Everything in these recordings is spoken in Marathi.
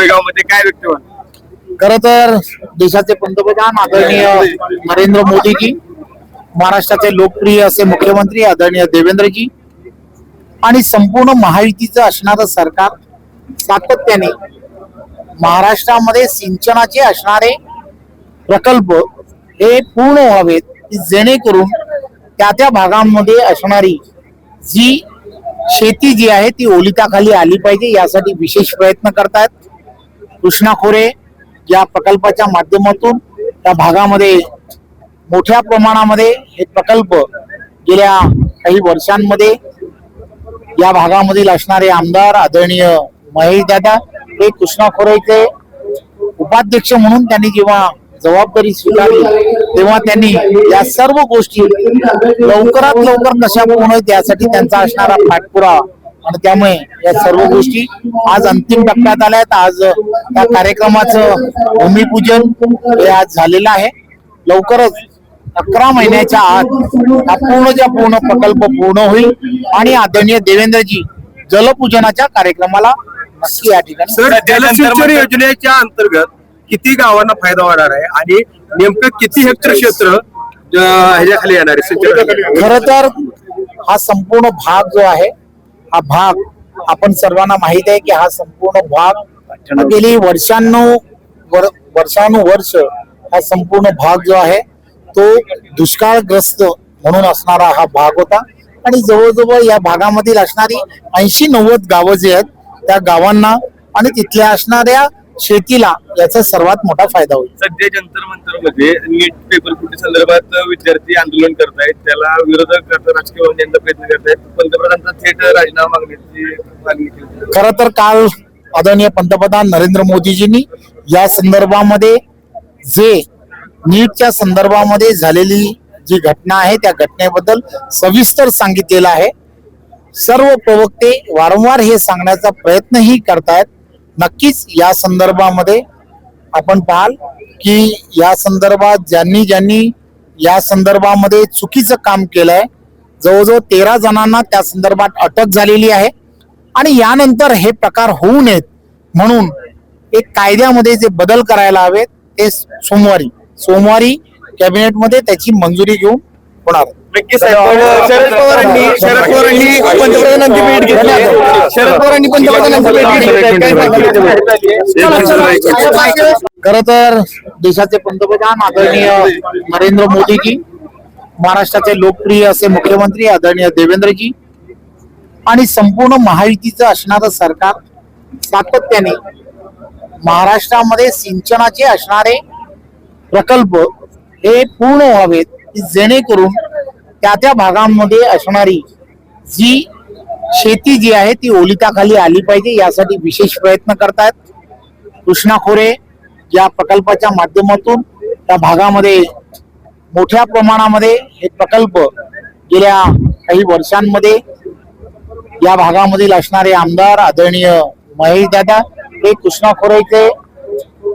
सोयगाव मध्ये काय व्यक्त होणार? खर तर देशाचे पंतप्रधान आदरणीय नरेंद्र मोदीजी, महाराष्ट्राचे लोकप्रिय असे मुख्यमंत्री आदरणीय देवेंद्रजी आणि संपूर्ण महायुतीचं असणारं सरकार सातत्याने महाराष्ट्रामध्ये सिंचनाचे असणारे प्रकल्प हे पूर्ण व्हावेत, जेणेकरून त्या भागांमध्ये असणारी जी शेती जी आहे ती ओलिताखाली आली पाहिजे, यासाठी विशेष प्रयत्न करतात. कृष्णा खोरे या प्रकल्पाच्या माध्यमातून त्या भागामध्ये मोठ्या प्रमाणामध्ये हे प्रकल्प गेल्या काही वर्षांमध्ये या भागामधील असणारे आमदार आदरणीय महेश दादा हे कृष्णा खोरेचे उपाध्यक्ष म्हणून त्यांनी जेव्हा जबाबदारी स्वीकारली तेव्हा त्यांनी या सर्व गोष्टी लवकरात लवकर कशा पूर्ण यासाठी त्यांचा असणारा पाठपुरावा आणि त्यामुळे या सर्व गोष्टी आज अंतिम टप्प्यात आल्यात. आज त्या कार्यक्रमाचं भूमिपूजन हे आज झालेलं आहे. लवकरच 11 महिन्याच्या आत हा पूर्ण प्रकल्प पूर्ण होईल आणि आदरणीय देवेंद्रजी जलपूजनाच्या कार्यक्रमाला नक्की या ठिकाणी. सर, जलसिंचन योजनेच्या अंतर्गत किती गावांना फायदा होणार आहे आणि नेमकं किती हेक्टर क्षेत्र ह्याच्याखाली येणार आहे? खर तर हा संपूर्ण भाग जो आहे, हा भाग आपण सर्वांना माहित आहे की हा संपूर्ण भाग गेली वर्षानुवर्ष हा संपूर्ण भाग जो आहे तो दुष्काळग्रस्त म्हणून असणारा हा भाग होता आणि जवळजवळ या भागामधील असणारी 80-90 गावं जे आहेत त्या गावांना आणि तिथल्या असणाऱ्या शेतीला याचा सर्वात मोठा फायदा होईल. सध्या जंतर मंतर मध्ये नीट पेपर फुटी संदर्भात विद्यार्थी आंदोलन करतायत, त्याला विरोधक राजकीय वाहिन्यांचा प्रयत्न करतायत. पंतप्रधानांचा थेट राजीनामा मागण्याची मागणी केली. खरं तर काल आदरणीय पंतप्रधान नरेंद्र मोदीजींनी या संदर्भामध्ये जे नीटच्या संदर्भामध्ये झालेली जी घटना आहे त्या घटनेबद्दल सविस्तर सांगितलेलं आहे. सर्व प्रवक्ते वारंवार हे सांगण्याचा प्रयत्नही करतायत. नक्कीच या संदर्भामध्ये आपण पाहाल की या संदर्भात ज्यांनी या संदर्भामध्ये चुकीचं काम केलंय, जवळजवळ 13 जणांना त्या संदर्भात अटक झालेली आहे आणि यानंतर हे प्रकार होऊ नयेत म्हणून एक कायद्यामध्ये जे बदल करायला हवेत ते सोमवारी कॅबिनेटमध्ये त्याची मंजुरी घेऊन होणार. नक्कीच शरद पवारांनी पंतप्रधानांची भेट घेतली. खरं तर देशाचे पंतप्रधान आदरणीय नरेंद्र मोदीजी, महाराष्ट्राचे लोकप्रिय असे मुख्यमंत्री आदरणीय देवेंद्रजी आणि संपूर्ण महायुतीचं असणारं सरकार सातत्याने महाराष्ट्रामध्ये सिंचनाचे असणारे प्रकल्प हे पूर्ण व्हावेत, जेणेकरून त्या भागांमध्ये असणारी जी शेती जी आहे ती ओलिताखाली आली पाहिजे, यासाठी विशेष प्रयत्न करतात. कृष्णा खोरे या प्रकल्पाच्या माध्यमातून त्या भागामध्ये मोठ्या प्रमाणामध्ये हे प्रकल्प गेल्या काही वर्षांमध्ये या भागामधील असणारे आमदार आदरणीय महेश दादा हे कृष्णा खोरेचे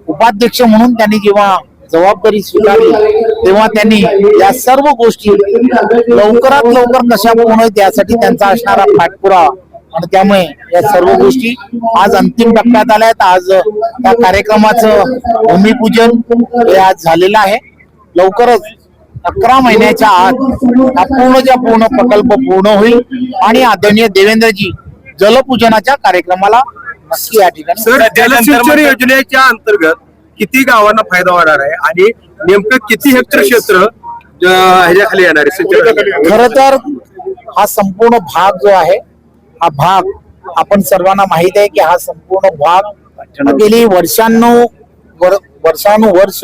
उपाध्यक्ष म्हणून त्यांनी जेव्हा जबाबदारी स्वीकारली तेव्हा त्यांनी या सर्व गोष्टी लवकरात लवकर कशा पूर्ण यासाठी त्यांचा असणारा पाठपुरावा आणि त्यामुळे या सर्व गोष्टी आज अंतिम टप्प्यात आल्यात. आज त्या कार्यक्रमाचं भूमिपूजन हे आज झालेलं आहे. लवकरच 11 महिन्याच्या आत हा पूर्ण प्रकल्प पूर्ण होईल आणि आदरणीय देवेंद्रजी जलपूजनाच्या कार्यक्रमाला नक्की या ठिकाणी. सर, जलसिंचन योजनेच्या अंतर्गत किती गावांना फायदा होणार आहे आणि नेमकं किती हेक्टर क्षेत्र ह्याच्याखाली येणार आहे? खर तर हा संपूर्ण भाग जो आहे, हा भाग आपण सर्वांना माहित आहे की हा संपूर्ण भाग गेली वर्षानुवर्ष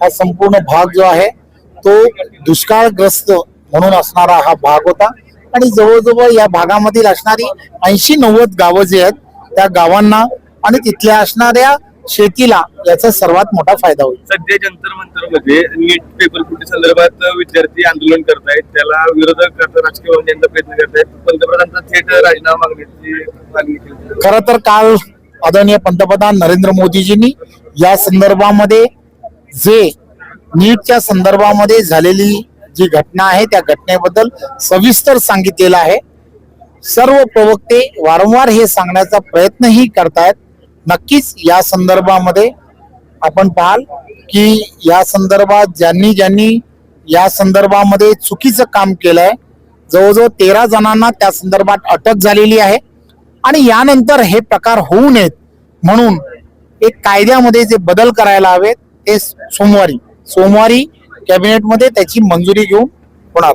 हा संपूर्ण भाग जो आहे तो दुष्काळग्रस्त म्हणून असणारा हा भाग होता आणि जवळजवळ या भागामधील असणारी 80-90 गावं जे आहेत त्या गावांना आणि तिथल्या असणाऱ्या शेतीला याचा सर्वात मोठा फायदा होईल. सध्या जंतर मंतर मध्ये नीट पेपर फुटी संदर्भात विद्यार्थी आंदोलन करतायत, त्याला विरोधक राजकीय वाहिन्यांचा प्रयत्न करतायत. पंतप्रधानांचा थेट राजीनामा मागण्याची मागणी केली. खरं तर काल आदरणीय पंतप्रधान नरेंद्र मोदीजींनी या संदर्भामध्ये जे नीटच्या संदर्भामध्ये झालेली जी घटना आहे त्या घटनेबद्दल सविस्तर सांगितलेलं आहे. सर्व प्रवक्ते वारंवार हे सांगण्याचा प्रयत्नही करतायत. नक्कीच या संदर्भामध्ये आपण पाहाल की या संदर्भात ज्यांनी या संदर्भामध्ये चुकीचं काम केलंय जवळजवळ 13 जणांना त्या संदर्भात अटक झालेली आहे आणि यानंतर हे प्रकार होऊ नयेत म्हणून एक कायद्यामध्ये जे बदल करायला हवेत ते सोमवारी कॅबिनेटमध्ये त्याची मंजुरी घेऊन होणार.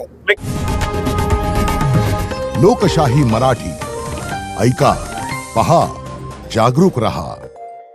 लोकशाही मराठी ऐका, पहा, जागरूक रहा.